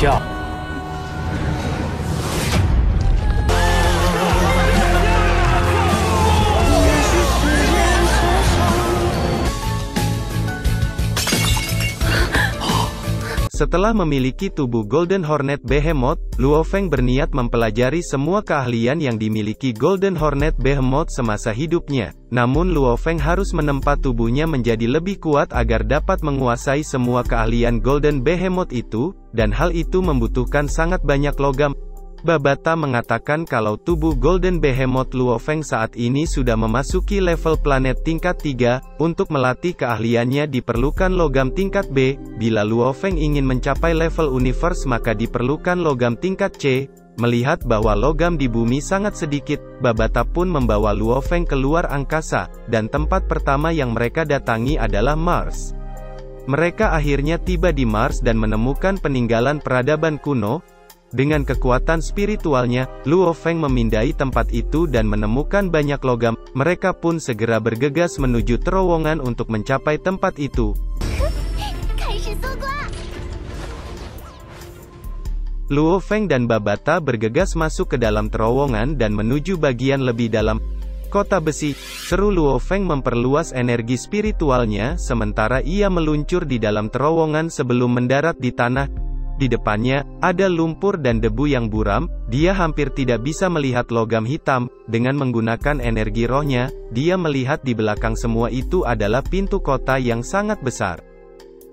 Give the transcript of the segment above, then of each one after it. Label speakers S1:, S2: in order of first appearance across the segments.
S1: 笑。
S2: Setelah memiliki tubuh Golden Hornet Behemoth, Luo Feng berniat mempelajari semua keahlian yang dimiliki Golden Hornet Behemoth semasa hidupnya. Namun Luo Feng harus menempa tubuhnya menjadi lebih kuat agar dapat menguasai semua keahlian Golden Behemoth itu, dan hal itu membutuhkan sangat banyak logam. Babata mengatakan kalau tubuh Golden Behemoth Luo Feng saat ini sudah memasuki level planet tingkat 3, untuk melatih keahliannya diperlukan logam tingkat B, bila Luo Feng ingin mencapai level universe maka diperlukan logam tingkat C. Melihat bahwa logam di bumi sangat sedikit, Babata pun membawa Luo Feng keluar angkasa, dan tempat pertama yang mereka datangi adalah Mars. Mereka akhirnya tiba di Mars dan menemukan peninggalan peradaban kuno. Dengan kekuatan spiritualnya, Luo Feng memindai tempat itu dan menemukan banyak logam. Mereka pun segera bergegas menuju terowongan untuk mencapai tempat itu. Luo Feng dan Babata bergegas masuk ke dalam terowongan dan menuju bagian lebih dalam. Kota besi, seru Luo Feng memperluas energi spiritualnya, sementara ia meluncur di dalam terowongan sebelum mendarat di tanah. Di depannya, ada lumpur dan debu yang buram, dia hampir tidak bisa melihat logam hitam. Dengan menggunakan energi rohnya, dia melihat di belakang semua itu adalah pintu kota yang sangat besar.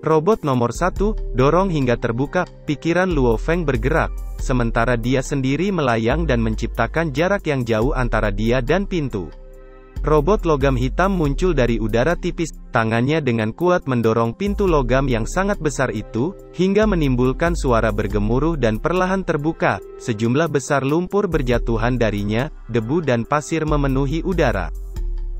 S2: Robot nomor 1, dorong hingga terbuka, pikiran Luo Feng bergerak, sementara dia sendiri melayang dan menciptakan jarak yang jauh antara dia dan pintu. Robot logam hitam muncul dari udara tipis, tangannya dengan kuat mendorong pintu logam yang sangat besar itu, hingga menimbulkan suara bergemuruh dan perlahan terbuka. Sejumlah besar lumpur berjatuhan darinya, debu dan pasir memenuhi udara.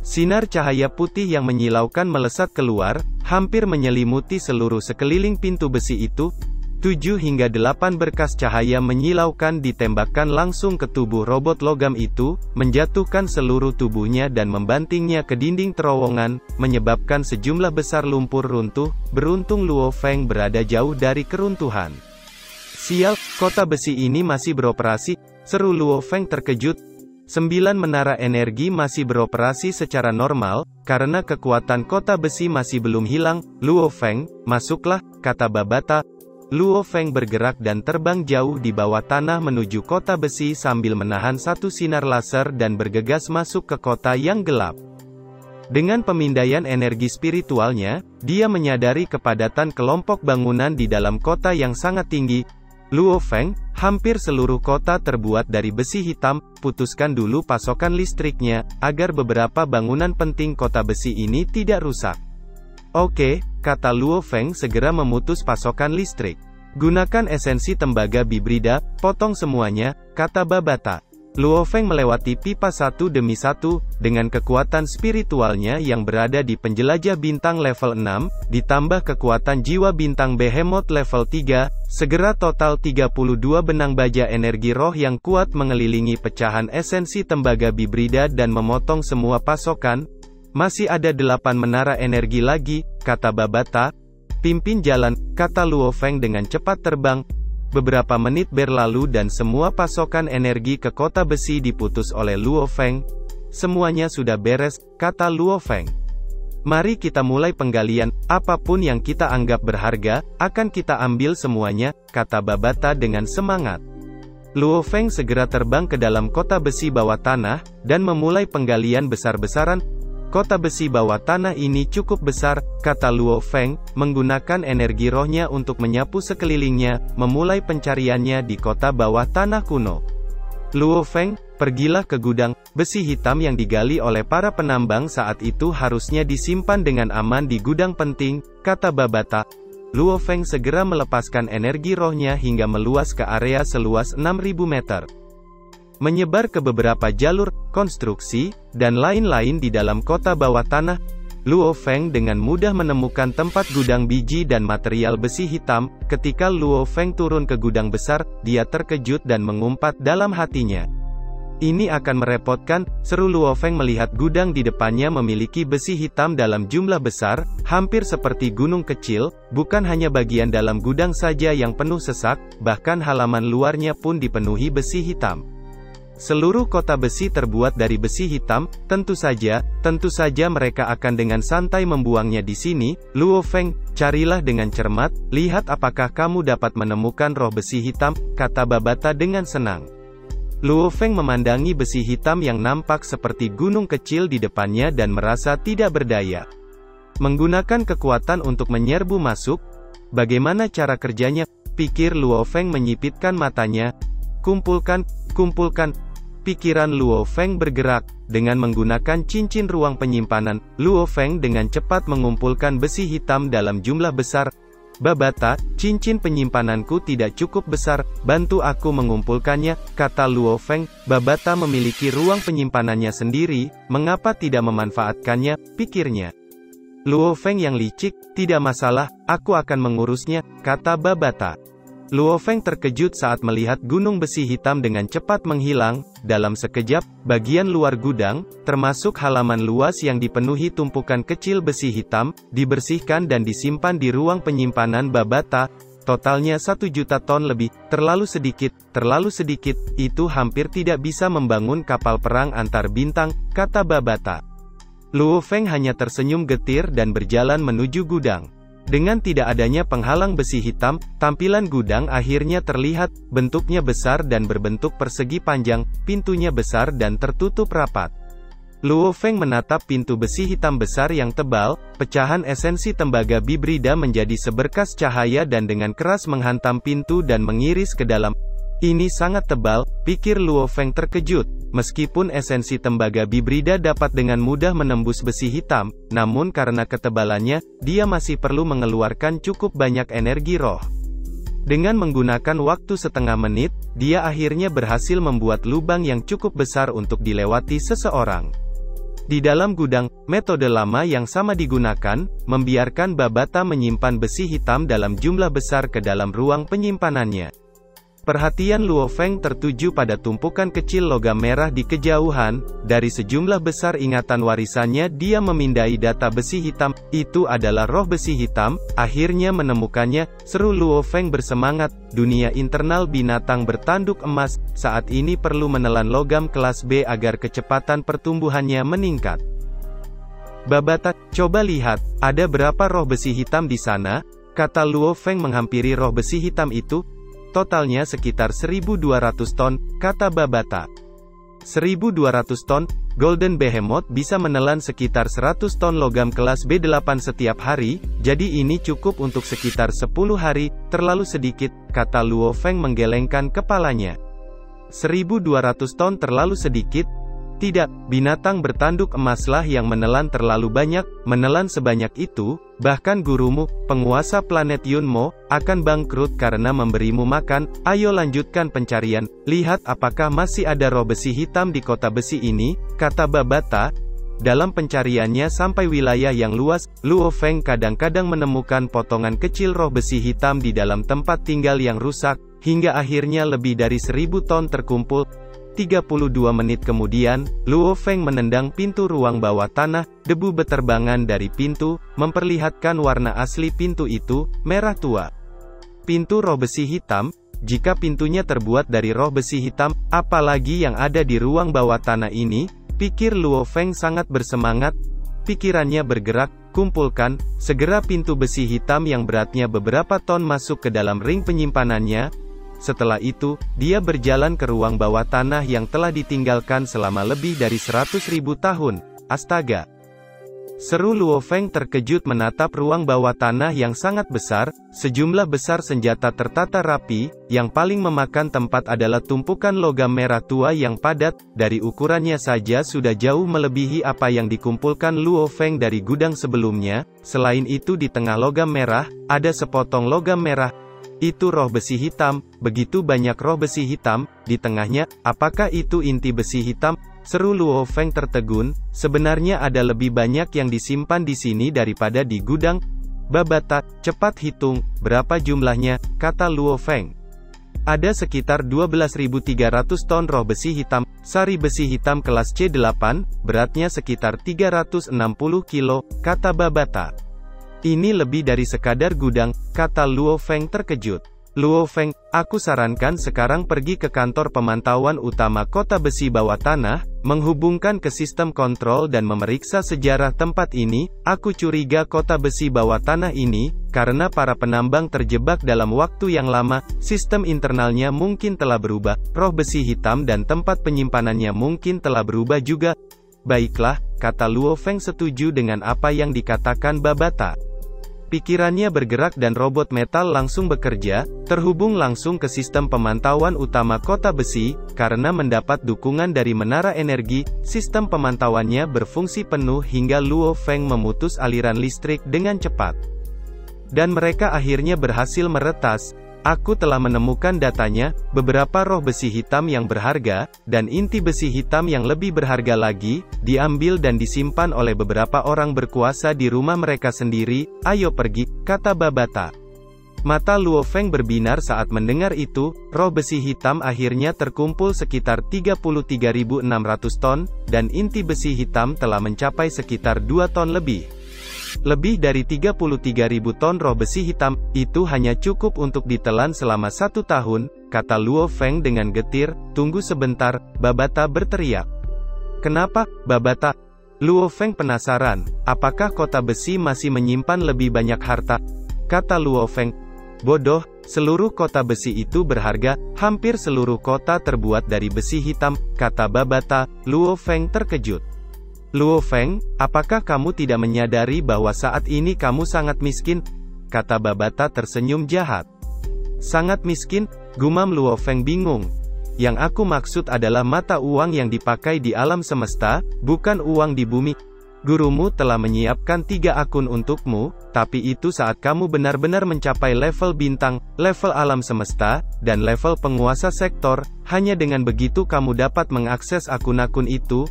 S2: Sinar cahaya putih yang menyilaukan melesat keluar, hampir menyelimuti seluruh sekeliling pintu besi itu. 7 hingga 8 berkas cahaya menyilaukan ditembakkan langsung ke tubuh robot logam itu, menjatuhkan seluruh tubuhnya dan membantingnya ke dinding terowongan, menyebabkan sejumlah besar lumpur runtuh. Beruntung Luo Feng berada jauh dari keruntuhan. Sial, kota besi ini masih beroperasi, seru Luo Feng terkejut. 9 menara energi masih beroperasi secara normal, karena kekuatan kota besi masih belum hilang. Luo Feng, masuklah, kata Babata. Luo Feng bergerak dan terbang jauh di bawah tanah menuju kota besi sambil menahan satu sinar laser dan bergegas masuk ke kota yang gelap. Dengan pemindaian energi spiritualnya, dia menyadari kepadatan kelompok bangunan di dalam kota yang sangat tinggi. Luo Feng, hampir seluruh kota terbuat dari besi hitam, putuskan dulu pasokan listriknya, agar beberapa bangunan penting kota besi ini tidak rusak. Oke, kata Luo Feng segera memutus pasokan listrik. Gunakan esensi tembaga bibrida, potong semuanya, kata Babata. Luo Feng melewati pipa satu demi satu, dengan kekuatan spiritualnya yang berada di penjelajah bintang level 6, ditambah kekuatan jiwa bintang behemoth level 3, segera total 32 benang baja energi roh yang kuat mengelilingi pecahan esensi tembaga bibrida dan memotong semua pasokan. Masih ada 8 menara energi lagi, kata Babata. Pimpin jalan, kata Luo Feng dengan cepat terbang. Beberapa menit berlalu dan semua pasokan energi ke kota besi diputus oleh Luo Feng. Semuanya sudah beres, kata Luo Feng. Mari kita mulai penggalian, apapun yang kita anggap berharga, akan kita ambil semuanya, kata Babata dengan semangat. Luo Feng segera terbang ke dalam kota besi bawah tanah, dan memulai penggalian besar-besaran. Kota besi bawah tanah ini cukup besar, kata Luo Feng, menggunakan energi rohnya untuk menyapu sekelilingnya, memulai pencariannya di kota bawah tanah kuno. Luo Feng, pergilah ke gudang besi hitam yang digali oleh para penambang saat itu harusnya disimpan dengan aman di gudang penting, kata Babata. Luo Feng segera melepaskan energi rohnya hingga meluas ke area seluas 6.000 meter. Menyebar ke beberapa jalur, konstruksi, dan lain-lain di dalam kota bawah tanah. Luo Feng dengan mudah menemukan tempat gudang biji dan material besi hitam. Ketika Luo Feng turun ke gudang besar, dia terkejut dan mengumpat dalam hatinya. Ini akan merepotkan, seru Luo Feng melihat gudang di depannya memiliki besi hitam dalam jumlah besar, hampir seperti gunung kecil, bukan hanya bagian dalam gudang saja yang penuh sesak, bahkan halaman luarnya pun dipenuhi besi hitam. Seluruh kota besi terbuat dari besi hitam, tentu saja mereka akan dengan santai membuangnya di sini. Luo Feng, carilah dengan cermat, lihat apakah kamu dapat menemukan roh besi hitam, kata Babata dengan senang. Luo Feng memandangi besi hitam yang nampak seperti gunung kecil di depannya dan merasa tidak berdaya. Menggunakan kekuatan untuk menyerbu masuk, bagaimana cara kerjanya? Pikir Luo Feng menyipitkan matanya. Kumpulkan. Pikiran Luo Feng bergerak. Dengan menggunakan cincin ruang penyimpanan, Luo Feng dengan cepat mengumpulkan besi hitam dalam jumlah besar. Babata, cincin penyimpananku tidak cukup besar, bantu aku mengumpulkannya, kata Luo Feng. Babata memiliki ruang penyimpanannya sendiri, mengapa tidak memanfaatkannya, pikirnya. Luo Feng yang licik, tidak masalah, aku akan mengurusnya, kata Babata. Luo Feng terkejut saat melihat gunung besi hitam dengan cepat menghilang. Dalam sekejap, bagian luar gudang, termasuk halaman luas yang dipenuhi tumpukan kecil besi hitam, dibersihkan dan disimpan di ruang penyimpanan Babata. Totalnya 1 juta ton lebih, terlalu sedikit, itu hampir tidak bisa membangun kapal perang antar bintang, kata Babata. Luo Feng hanya tersenyum getir dan berjalan menuju gudang. Dengan tidak adanya penghalang besi hitam, tampilan gudang akhirnya terlihat, bentuknya besar dan berbentuk persegi panjang, pintunya besar dan tertutup rapat. Luo Feng menatap pintu besi hitam besar yang tebal, pecahan esensi tembaga bibrida menjadi seberkas cahaya dan dengan keras menghantam pintu dan mengiris ke dalam. Ini sangat tebal, pikir Luo Feng terkejut. Meskipun esensi tembaga bibrida dapat dengan mudah menembus besi hitam, namun karena ketebalannya, dia masih perlu mengeluarkan cukup banyak energi roh. Dengan menggunakan waktu setengah menit, dia akhirnya berhasil membuat lubang yang cukup besar untuk dilewati seseorang. Di dalam gudang, metode lama yang sama digunakan, membiarkan Babata menyimpan besi hitam dalam jumlah besar ke dalam ruang penyimpanannya. Perhatian Luo Feng tertuju pada tumpukan kecil logam merah di kejauhan. Dari sejumlah besar ingatan warisannya dia memindai data besi hitam. Itu adalah roh besi hitam, akhirnya menemukannya, seru Luo Feng bersemangat. Dunia internal binatang bertanduk emas, saat ini perlu menelan logam kelas B agar kecepatan pertumbuhannya meningkat. Babata, coba lihat, ada berapa roh besi hitam di sana? Kata Luo Feng menghampiri roh besi hitam itu. Totalnya sekitar 1.200 ton, kata Babata. 1.200 ton, Golden Behemoth bisa menelan sekitar 100 ton logam kelas B8 setiap hari, jadi ini cukup untuk sekitar 10 hari, terlalu sedikit, kata Luo Feng menggelengkan kepalanya. 1.200 ton terlalu sedikit? Tidak, binatang bertanduk emaslah yang menelan terlalu banyak, menelan sebanyak itu, bahkan gurumu, penguasa planet Yunmo, akan bangkrut karena memberimu makan. Ayo lanjutkan pencarian, lihat apakah masih ada roh besi hitam di kota besi ini, kata Babata. Dalam pencariannya sampai wilayah yang luas, Luo Feng kadang-kadang menemukan potongan kecil roh besi hitam di dalam tempat tinggal yang rusak, hingga akhirnya lebih dari 1.000 ton terkumpul. 32 menit kemudian, Luo Feng menendang pintu ruang bawah tanah, debu beterbangan dari pintu, memperlihatkan warna asli pintu itu, merah tua. Pintu roh besi hitam, jika pintunya terbuat dari roh besi hitam, apalagi yang ada di ruang bawah tanah ini, pikir Luo Feng sangat bersemangat. Pikirannya bergerak, kumpulkan, segera pintu besi hitam yang beratnya beberapa ton masuk ke dalam ring penyimpanannya. Setelah itu, dia berjalan ke ruang bawah tanah yang telah ditinggalkan selama lebih dari 100.000 tahun. Astaga! Seru Luo Feng terkejut menatap ruang bawah tanah yang sangat besar, sejumlah besar senjata tertata rapi, yang paling memakan tempat adalah tumpukan logam merah tua yang padat, dari ukurannya saja sudah jauh melebihi apa yang dikumpulkan Luo Feng dari gudang sebelumnya. Selain itu di tengah logam merah, ada sepotong logam merah. Itu roh besi hitam, begitu banyak roh besi hitam, di tengahnya, apakah itu inti besi hitam? Seru Luo Feng tertegun, sebenarnya ada lebih banyak yang disimpan di sini daripada di gudang. Babata, cepat hitung, berapa jumlahnya, kata Luo Feng. Ada sekitar 12.300 ton roh besi hitam, sari besi hitam kelas C8, beratnya sekitar 360 kilo, kata Babata. Ini lebih dari sekadar gudang, kata Luo Feng terkejut. Luo Feng, aku sarankan sekarang pergi ke kantor pemantauan utama kota besi bawah tanah, menghubungkan ke sistem kontrol dan memeriksa sejarah tempat ini. Aku curiga kota besi bawah tanah ini, karena para penambang terjebak dalam waktu yang lama, sistem internalnya mungkin telah berubah, roh besi hitam dan tempat penyimpanannya mungkin telah berubah juga. Baiklah, kata Luo Feng setuju dengan apa yang dikatakan Babata. Pikirannya bergerak dan robot metal langsung bekerja, terhubung langsung ke sistem pemantauan utama kota besi. Karena mendapat dukungan dari menara energi, sistem pemantauannya berfungsi penuh hingga Luo Feng memutus aliran listrik dengan cepat. Dan mereka akhirnya berhasil meretas. Aku telah menemukan datanya, beberapa roh besi hitam yang berharga, dan inti besi hitam yang lebih berharga lagi, diambil dan disimpan oleh beberapa orang berkuasa di rumah mereka sendiri. Ayo pergi, kata Babata. Mata Luo Feng berbinar saat mendengar itu. Roh besi hitam akhirnya terkumpul sekitar 33.600 ton, dan inti besi hitam telah mencapai sekitar 2 ton lebih. Lebih dari 33.000 ton roh besi hitam, itu hanya cukup untuk ditelan selama 1 tahun, kata Luo Feng dengan getir. Tunggu sebentar, Babata berteriak. Kenapa, Babata? Luo Feng penasaran, apakah kota besi masih menyimpan lebih banyak harta? Kata Luo Feng. Bodoh, seluruh kota besi itu berharga, hampir seluruh kota terbuat dari besi hitam, kata Babata. Luo Feng terkejut. Luo Feng, apakah kamu tidak menyadari bahwa saat ini kamu sangat miskin? Kata Babata tersenyum jahat. Sangat miskin? Gumam Luo Feng bingung. Yang aku maksud adalah mata uang yang dipakai di alam semesta, bukan uang di bumi. Gurumu telah menyiapkan 3 akun untukmu, tapi itu saat kamu benar-benar mencapai level bintang, level alam semesta, dan level penguasa sektor. Hanya dengan begitu kamu dapat mengakses akun-akun itu.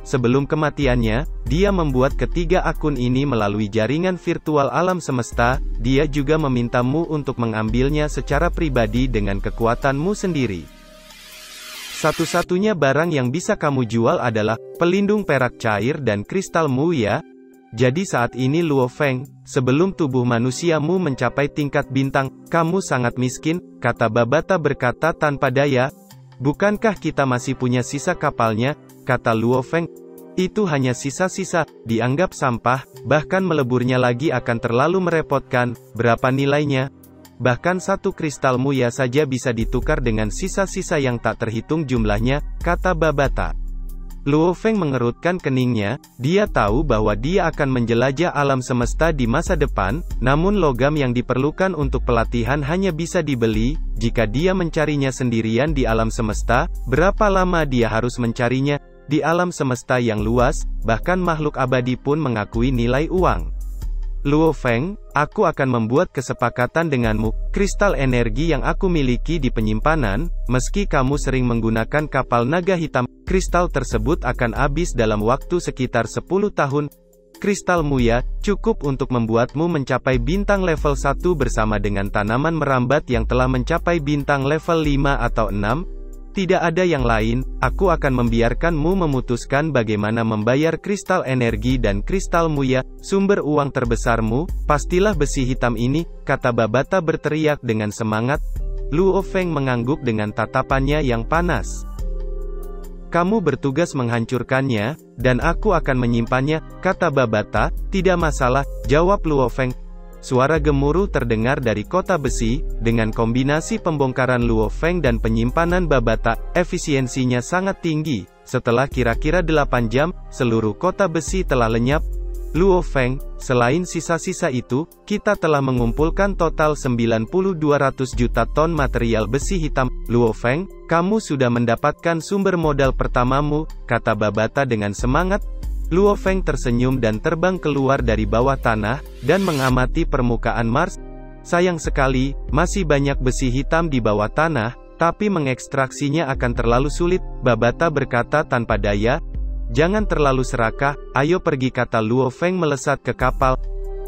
S2: Sebelum kematiannya, dia membuat ketiga akun ini melalui jaringan virtual alam semesta. Dia juga memintamu untuk mengambilnya secara pribadi dengan kekuatanmu sendiri. Satu-satunya barang yang bisa kamu jual adalah pelindung perak cair dan kristalmu ya. Jadi saat ini Luo Feng, sebelum tubuh manusiamu mencapai tingkat bintang, kamu sangat miskin, kata Babata berkata tanpa daya. Bukankah kita masih punya sisa kapalnya? Kata Luo Feng. Itu hanya sisa-sisa, dianggap sampah, bahkan meleburnya lagi akan terlalu merepotkan. Berapa nilainya? Bahkan 1 kristal muya saja bisa ditukar dengan sisa-sisa yang tak terhitung jumlahnya, kata Babata. Luo Feng mengerutkan keningnya. Dia tahu bahwa dia akan menjelajah alam semesta di masa depan, namun logam yang diperlukan untuk pelatihan hanya bisa dibeli. Jika dia mencarinya sendirian di alam semesta, berapa lama dia harus mencarinya? Di alam semesta yang luas, bahkan makhluk abadi pun mengakui nilai uang. Luo Feng, aku akan membuat kesepakatan denganmu. Kristal energi yang aku miliki di penyimpanan, meski kamu sering menggunakan kapal naga hitam, kristal tersebut akan habis dalam waktu sekitar 10 tahun. Kristal muya, cukup untuk membuatmu mencapai bintang level 1 bersama dengan tanaman merambat yang telah mencapai bintang level 5 atau 6. Tidak ada yang lain, aku akan membiarkanmu memutuskan bagaimana membayar kristal energi dan kristal muya, sumber uang terbesarmu. Pastilah besi hitam ini, kata Babata berteriak dengan semangat. Luo Feng mengangguk dengan tatapannya yang panas. Kamu bertugas menghancurkannya, dan aku akan menyimpannya, kata Babata. Tidak masalah, jawab Luo Feng. Suara gemuruh terdengar dari kota besi. Dengan kombinasi pembongkaran Luo Feng dan penyimpanan Babata, efisiensinya sangat tinggi. Setelah kira-kira 8 jam, seluruh kota besi telah lenyap. Luo Feng, selain sisa-sisa itu, kita telah mengumpulkan total 9.200 juta ton material besi hitam. Luo Feng, kamu sudah mendapatkan sumber modal pertamamu, kata Babata dengan semangat. Luo Feng tersenyum dan terbang keluar dari bawah tanah, dan mengamati permukaan Mars. Sayang sekali, masih banyak besi hitam di bawah tanah, tapi mengekstraksinya akan terlalu sulit, Babata berkata tanpa daya. Jangan terlalu serakah, ayo pergi, kata Luo Feng melesat ke kapal.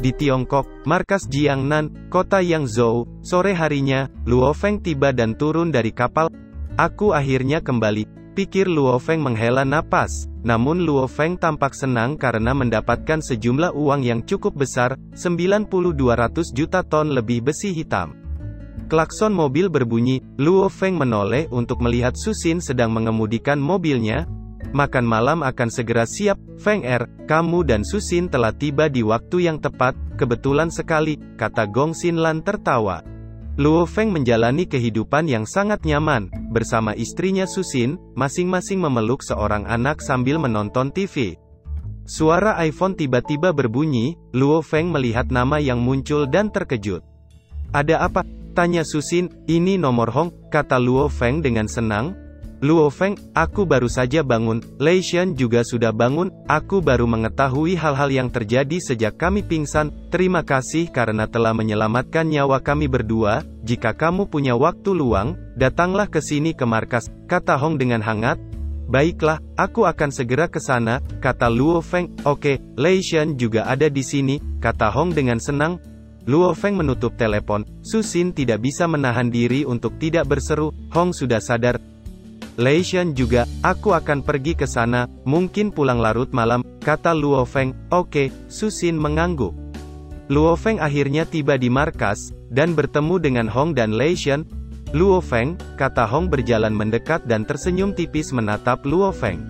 S2: di Tiongkok, markas Jiangnan, kota Yangzhou. Sore harinya, Luo Feng tiba dan turun dari kapal. Aku akhirnya kembali, pikir Luo Feng menghela napas. Namun Luo Feng tampak senang karena mendapatkan sejumlah uang yang cukup besar, 9.200 juta ton lebih besi hitam. Klakson mobil berbunyi, Luo Feng menoleh untuk melihat Susin sedang mengemudikan mobilnya. Makan malam akan segera siap, Feng kamu dan Susin telah tiba di waktu yang tepat, kebetulan sekali, kata Gong Xinlan tertawa. Luo Feng menjalani kehidupan yang sangat nyaman, bersama istrinya Susin, masing-masing memeluk seorang anak sambil menonton TV. Suara iPhone tiba-tiba berbunyi, Luo Feng melihat nama yang muncul dan terkejut. Ada apa? Tanya Susin. Ini nomor Hong, kata Luo Feng dengan senang. Luo Feng, aku baru saja bangun, Lei Shen juga sudah bangun, aku baru mengetahui hal-hal yang terjadi sejak kami pingsan, terima kasih karena telah menyelamatkan nyawa kami berdua, jika kamu punya waktu luang, datanglah ke sini ke markas, kata Hong dengan hangat. Baiklah, aku akan segera ke sana, kata Luo Feng. Oke, Lei Shen juga ada di sini, kata Hong dengan senang. Luo Feng menutup telepon, Susin tidak bisa menahan diri untuk tidak berseru, Hong sudah sadar. Lei Shen juga, aku akan pergi ke sana, mungkin pulang larut malam, kata Luo Feng. Oke, Susin mengangguk. Luo Feng akhirnya tiba di markas, dan bertemu dengan Hong dan Lei Shen. Luo Feng, kata Hong berjalan mendekat dan tersenyum tipis menatap Luo Feng.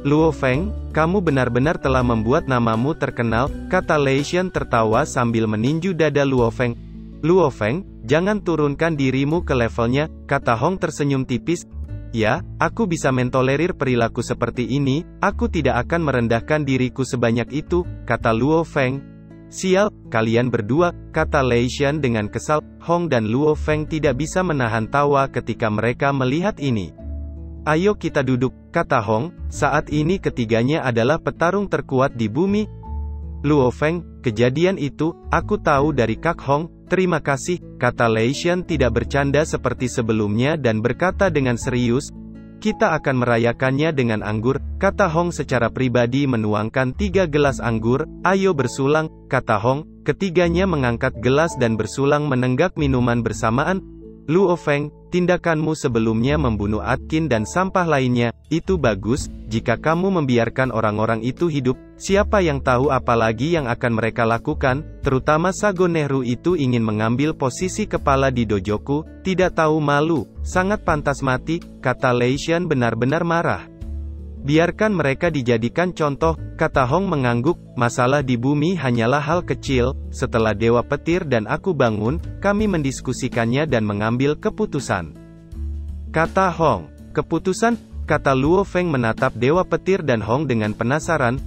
S2: Luo Feng, kamu benar-benar telah membuat namamu terkenal, kata Lei Shen tertawa sambil meninju dada Luo Feng. Luo Feng, jangan turunkan dirimu ke levelnya, kata Hong tersenyum tipis. Ya, aku bisa mentolerir perilaku seperti ini, aku tidak akan merendahkan diriku sebanyak itu, kata Luo Feng. Sial, kalian berdua, kata Lei Shen dengan kesal. Hong dan Luo Feng tidak bisa menahan tawa ketika mereka melihat ini. Ayo kita duduk, kata Hong, saat ini ketiganya adalah petarung terkuat di bumi. Luo Feng, kejadian itu, aku tahu dari Kak Hong. Terima kasih, kata Lei Shen tidak bercanda seperti sebelumnya dan berkata dengan serius. Kita akan merayakannya dengan anggur, kata Hong secara pribadi menuangkan 3 gelas anggur. Ayo bersulang, kata Hong. Ketiganya mengangkat gelas dan bersulang menenggak minuman bersamaan. Luo Feng, tindakanmu sebelumnya membunuh Atkin dan sampah lainnya, itu bagus, jika kamu membiarkan orang-orang itu hidup, siapa yang tahu apa lagi yang akan mereka lakukan, terutama Sago Nehru itu ingin mengambil posisi kepala di dojoku, tidak tahu malu, sangat pantas mati, kata Lei Shen benar-benar marah. Biarkan mereka dijadikan contoh, kata Hong mengangguk, masalah di bumi hanyalah hal kecil, setelah Dewa Petir dan aku bangun, kami mendiskusikannya dan mengambil keputusan. Kata Hong. Keputusan? Kata Luo Feng menatap Dewa Petir dan Hong dengan penasaran.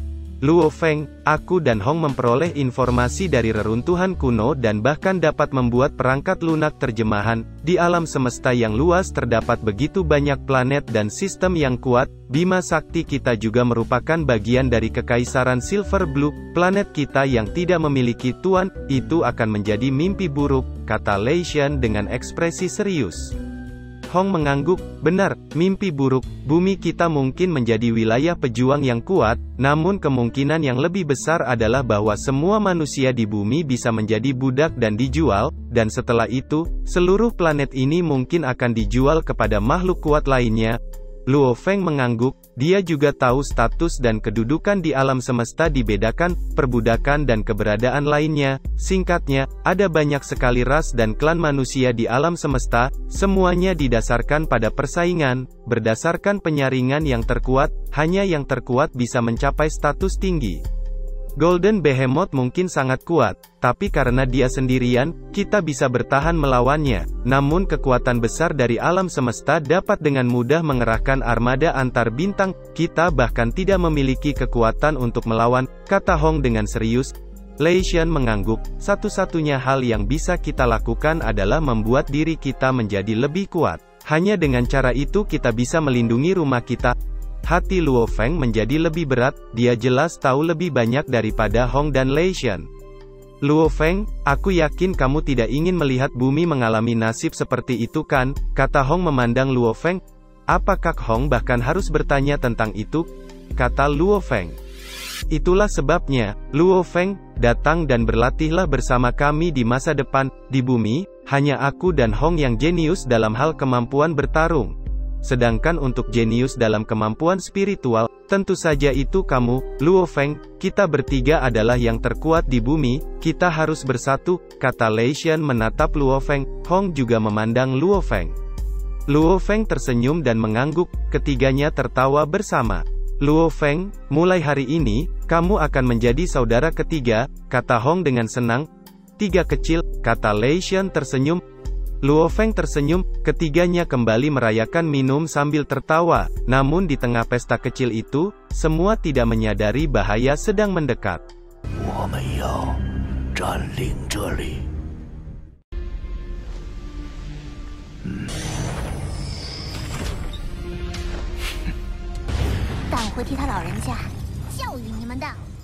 S2: Luo Feng, aku dan Hong memperoleh informasi dari reruntuhan kuno dan bahkan dapat membuat perangkat lunak terjemahan. Di alam semesta yang luas terdapat begitu banyak planet dan sistem yang kuat. Bima Sakti kita juga merupakan bagian dari Kekaisaran Silver Blue. Planet kita yang tidak memiliki tuan, itu akan menjadi mimpi buruk, kata Lei Shen dengan ekspresi serius. Hong mengangguk, benar, mimpi buruk, bumi kita mungkin menjadi wilayah pejuang yang kuat, namun kemungkinan yang lebih besar adalah bahwa semua manusia di bumi bisa menjadi budak dan dijual, dan setelah itu, seluruh planet ini mungkin akan dijual kepada makhluk kuat lainnya. Luo Feng mengangguk, dia juga tahu status dan kedudukan di alam semesta dibedakan, perbudakan dan keberadaan lainnya. Singkatnya, ada banyak sekali ras dan klan manusia di alam semesta, semuanya didasarkan pada persaingan, berdasarkan penyaringan yang terkuat, hanya yang terkuat bisa mencapai status tinggi. Golden Behemoth mungkin sangat kuat, tapi karena dia sendirian, kita bisa bertahan melawannya. Namun kekuatan besar dari alam semesta dapat dengan mudah mengerahkan armada antar bintang, kita bahkan tidak memiliki kekuatan untuk melawan, kata Hong dengan serius. Lei Shen mengangguk, satu-satunya hal yang bisa kita lakukan adalah membuat diri kita menjadi lebih kuat. Hanya dengan cara itu kita bisa melindungi rumah kita. Hati Luo Feng menjadi lebih berat, dia jelas tahu lebih banyak daripada Hong dan Lei Shen. Luo Feng, aku yakin kamu tidak ingin melihat bumi mengalami nasib seperti itu kan, kata Hong memandang Luo Feng. Apakah Hong bahkan harus bertanya tentang itu? Kata Luo Feng. Itulah sebabnya, Luo Feng, datang dan berlatihlah bersama kami di masa depan. Di bumi, hanya aku dan Hong yang jenius dalam hal kemampuan bertarung. Sedangkan untuk jenius dalam kemampuan spiritual, tentu saja itu kamu, Luo Feng. Kita bertiga adalah yang terkuat di bumi, kita harus bersatu, kata Lei Shen menatap Luo Feng. Hong juga memandang Luo Feng. Luo Feng tersenyum dan mengangguk, ketiganya tertawa bersama. Luo Feng, mulai hari ini, kamu akan menjadi saudara ketiga, kata Hong dengan senang. Tiga kecil, kata Lei Shen tersenyum. Luo Feng tersenyum, ketiganya kembali merayakan minum sambil tertawa. Namun di tengah pesta kecil itu, semua tidak menyadari bahaya sedang mendekat.
S1: 我们要占领这里。
S3: 但我会替他老人家教育你们的。